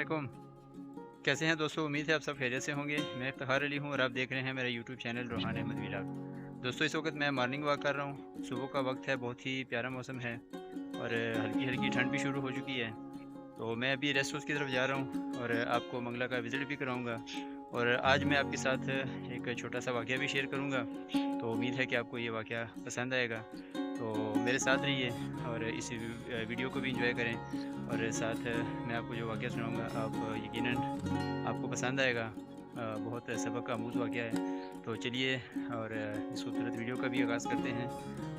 वालेकुम। कैसे हैं दोस्तों? उम्मीद है आप सब खैरियत से होंगे। मैं इफ्तिखार अली हूँ और आप देख रहे हैं मेरा YouTube channel Rohan Ahmad vlog. दोस्तों इस वक्त मैं मॉर्निंग वॉक कर रहा हूँ। सुबह का वक्त है, बहुत ही प्यारा मौसम है और हल्की हल्की ठंड भी शुरू हो चुकी है। तो मैं अभी रेस्ट हाउस की तरफ जा रहा हूँ और आपको मंगला का विज़िट भी कराऊँगा। और आज मैं आपके साथ एक छोटा सा वाक़या भी शेयर करूँगा। तो उम्मीद है कि आपको ये वाक़या पसंद आएगा। तो मेरे साथ रहिए और इस वीडियो को भी एंजॉय करें। और साथ मैं आपको जो वाक़या सुनाऊँगा आप यकीनन आपको पसंद आएगा। बहुत सबक आमूज़ वाक़या है। तो चलिए और इस खूबसूरत वीडियो का भी आगाज़ करते हैं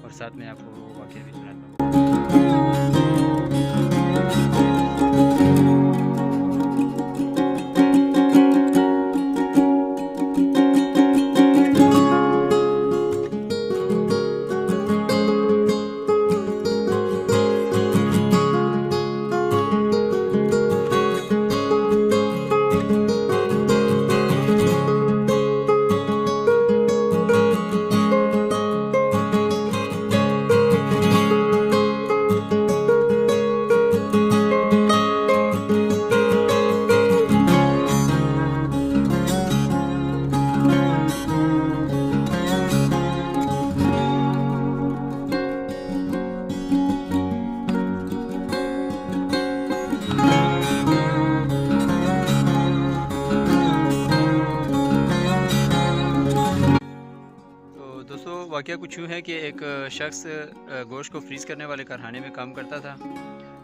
और साथ में आपको वो वाक़या भी सुनाता हूँ। तो दोस्तों वाक़या कुछ यूँ है कि एक शख्स गोश्त को फ्रीज़ करने वाले कारखाने में काम करता था।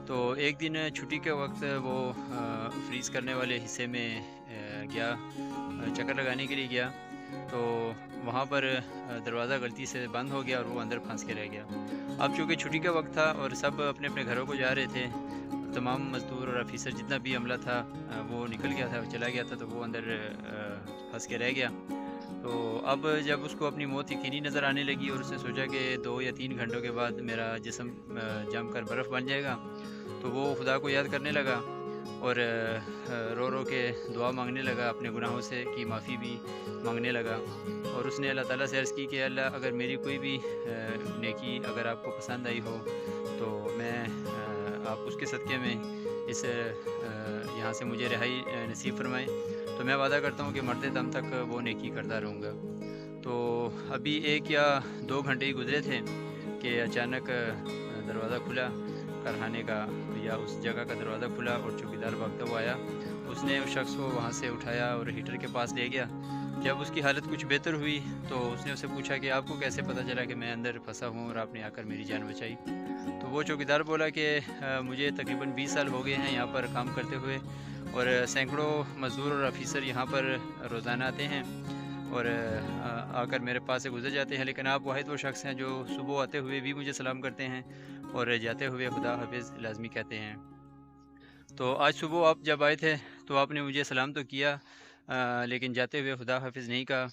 तो एक दिन छुट्टी के वक्त वो फ्रीज़ करने वाले हिस्से में गया, चक्कर लगाने के लिए गया। तो वहाँ पर दरवाज़ा गलती से बंद हो गया और वो अंदर फंस के रह गया। अब चूँकि छुट्टी का वक्त था और सब अपने अपने घरों को जा रहे थे, तमाम मज़दूर और ऑफिसर जितना भी अमला था वो निकल गया था, चला गया था। तो वो अंदर फंस के रह गया। तो अब जब उसको अपनी मौत यकीनी नज़र आने लगी और उसने सोचा कि 2 या 3 घंटों के बाद मेरा जिस्म जम कर बर्फ़ बन जाएगा, तो वो खुदा को याद करने लगा और रो रो के दुआ मांगने लगा, अपने गुनाहों से की माफ़ी भी मांगने लगा। और उसने अल्लाह ताला से अर्ज़ की कि अल्लाह, अगर मेरी कोई भी नेकी अगर आपको पसंद आई हो तो मैं आप उसके सदक़े में इस यहाँ से मुझे रिहाई नसीब फरमाएँ। तो मैं वादा करता हूँ कि मरते दम तक वो नेकी करता रहूँगा। तो अभी 1 या 2 घंटे ही गुज़रे थे कि अचानक दरवाज़ा खुला कारखाने का, या उस जगह का दरवाज़ा खुला और चौकीदार भागता हुआ आया। उसने उस शख्स को वहाँ से उठाया और हीटर के पास ले गया। जब उसकी हालत कुछ बेहतर हुई तो उसने उससे पूछा कि आपको कैसे पता चला कि मैं अंदर फंसा हूँ और आपने आकर मेरी जान बचाई? तो वो चौकीदार बोला कि मुझे तकरीबन 20 साल हो गए हैं यहाँ पर काम करते हुए और सैकड़ों मज़दूर और ऑफिसर यहाँ पर रोज़ाना आते हैं और आकर मेरे पास से गुज़र जाते हैं, लेकिन आप वाहिद वो शख्स हैं जो सुबह आते हुए भी मुझे सलाम करते हैं और जाते हुए खुदा हाफिज़ लाज़मी कहते हैं। तो आज सुबह आप जब आए थे तो आपने मुझे सलाम तो किया, लेकिन जाते हुए खुदा हाफिज़ नहीं कहा।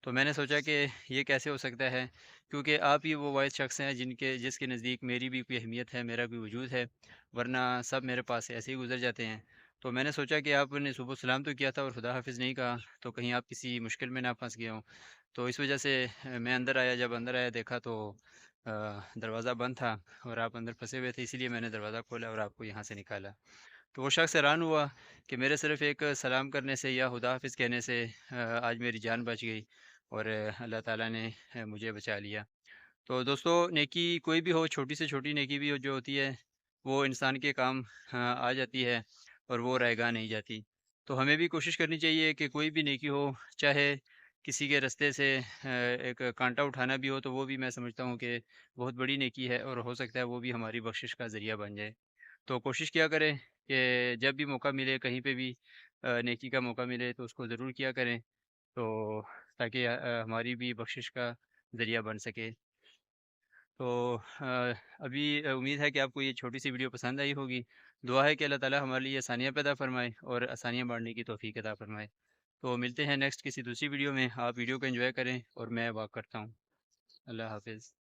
तो मैंने सोचा कि ये कैसे हो सकता है, क्योंकि आप ही वो वाहिद शख्स हैं जिसके नज़दीक मेरी भी कोई अहमियत है, मेरा भी वजूद है, वरना सब मेरे पास से ऐसे ही गुजर जाते हैं। तो मैंने सोचा कि आपने सुबह सलाम तो किया था और खुदा हाफिज़ नहीं कहा, तो कहीं आप किसी मुश्किल में ना फंस गए हों। तो इस वजह से मैं अंदर आया, जब अंदर आया देखा तो दरवाज़ा बंद था और आप अंदर फंसे हुए थे, इसीलिए मैंने दरवाज़ा खोला और आपको यहाँ से निकाला। तो वो शख्स हैरान हुआ कि मेरे सिर्फ़ एक सलाम करने से या खुदा हाफ़िज़ कहने से आज मेरी जान बच गई और अल्लाह ताला ने मुझे बचा लिया। तो दोस्तों नेकी कोई भी हो, छोटी से छोटी नेकी भी हो जो होती है, वो इंसान के काम आ जाती है और वो रैगा नहीं जाती। तो हमें भी कोशिश करनी चाहिए कि कोई भी नेकी हो, चाहे किसी के रास्ते से एक कांटा उठाना भी हो, तो वो भी मैं समझता हूँ कि बहुत बड़ी नेकी है और हो सकता है वो भी हमारी बख्शिश का ज़रिया बन जाए। तो कोशिश किया करें कि जब भी मौका मिले, कहीं पे भी नेकी का मौका मिले तो उसको ज़रूर किया करें, तो ताकि हमारी भी बख्शिश का ज़रिया बन सके। तो अभी उम्मीद है कि आपको ये छोटी-सी वीडियो पसंद आई होगी। दुआ है कि अल्लाह ताला हमारे लिए आसानियाँ पैदा फ़रमाए और आसानियाँ बाँटने की तौफ़ीक अता फ़रमाए। तो मिलते हैं नेक्स्ट किसी दूसरी वीडियो में। आप वीडियो को एंजॉय करें और मैं वॉक करता हूँ। अल्लाह हाफ़िज़।